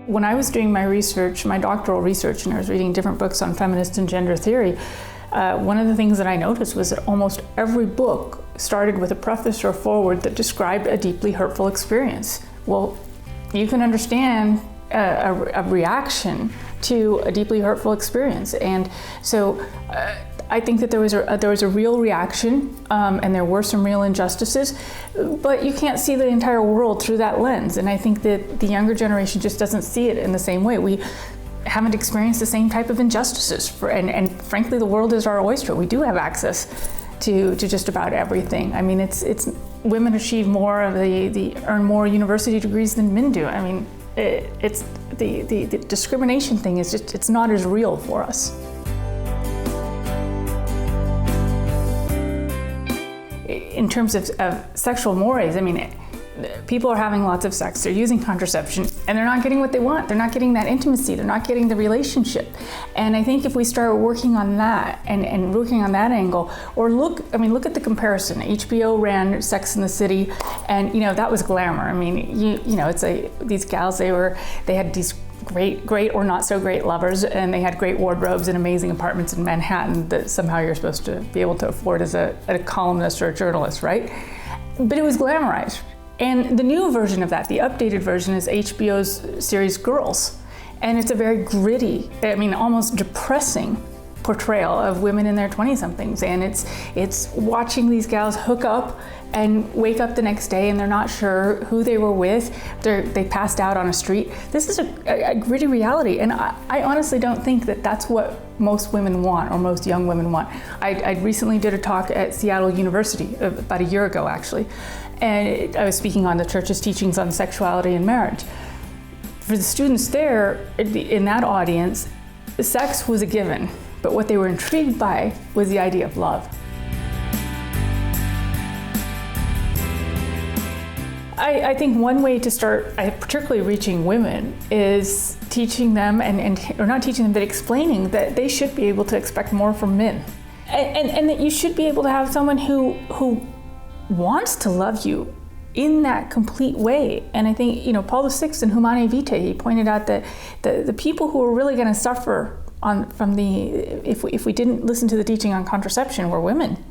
When I was doing my research, my doctoral research, and I was reading different books on feminist and gender theory, one of the things that I noticed was that almost every book started with a preface or foreword that described a deeply hurtful experience. Well, you can understand a reaction to a deeply hurtful experience, and so I think that there was a real reaction, and there were some real injustices, but you can't see the entire world through that lens. And I think that the younger generation just doesn't see it in the same way. We haven't experienced the same type of injustices, and frankly, the world is our oyster. We do have access to just about everything. I mean, it's women achieve more of earn more university degrees than men do. I mean, it's the discrimination thing is just, it's not as real for us. In terms of sexual mores, I mean, people are having lots of sex, they're using contraception, and they're not getting what they want. They're not getting that intimacy, they're not getting the relationship. And I think if we start working on that and working on that angle, or look at the comparison. HBO ran Sex and the City, and that was glamour. I mean, it's these gals, they had these great or not so great lovers, and they had great wardrobes and amazing apartments in Manhattan that somehow you're supposed to be able to afford as a columnist or a journalist, right? But it was glamorized. And the new version of that, the updated version, is HBO's series Girls. And it's a very gritty, almost depressing portrayal of women in their 20-somethings. And it's watching these gals hook up and wake up the next day and they're not sure who they were with. They passed out on a street. This is a gritty reality. And I honestly don't think that that's what most women want, or most young women want. I recently did a talk at Seattle University, about a year ago actually, and I was speaking on the church's teachings on sexuality and marriage. For the students there, in that audience, sex was a given, but what they were intrigued by was the idea of love. I think one way to start, particularly reaching women, is teaching them, or not teaching them, but explaining that they should be able to expect more from men. And that you should be able to have someone who wants to love you in that complete way. And I think, Paul VI in Humanae Vitae, he pointed out that the people who were really going to suffer if we didn't listen to the teaching on contraception were women.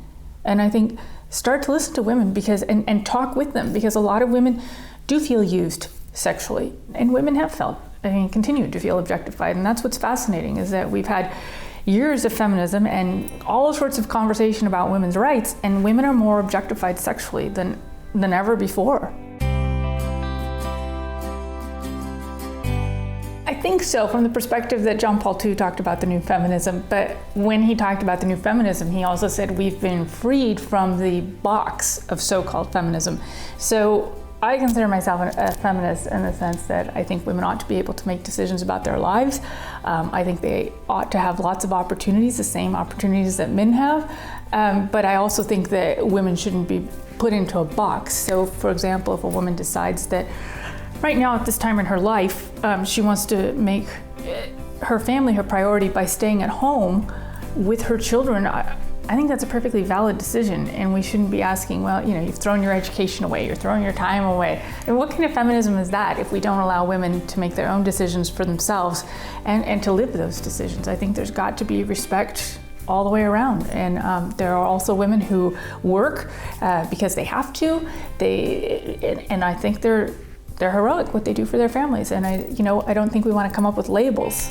And I think start to listen to women and talk with them, because a lot of women do feel used sexually, and women have felt, continue to feel objectified. And that's what's fascinating, is that we've had years of feminism and all sorts of conversation about women's rights, and women are more objectified sexually than ever before. I think so, from the perspective that John Paul II talked about the new feminism, but when he talked about the new feminism, he also said we've been freed from the box of so-called feminism. So I consider myself a feminist in the sense that I think women ought to be able to make decisions about their lives. I think they ought to have lots of opportunities, the same opportunities that men have. But I also think that women shouldn't be put into a box. So, for example, if a woman decides that right now at this time in her life, she wants to make her family her priority by staying at home with her children, I think that's a perfectly valid decision, and we shouldn't be asking, well, you've thrown your education away, you're throwing your time away. And what kind of feminism is that if we don't allow women to make their own decisions for themselves and to live those decisions? I think there's got to be respect all the way around. And there are also women who work because they have to. And I think they're heroic what they do for their families. And I don't think we want to come up with labels.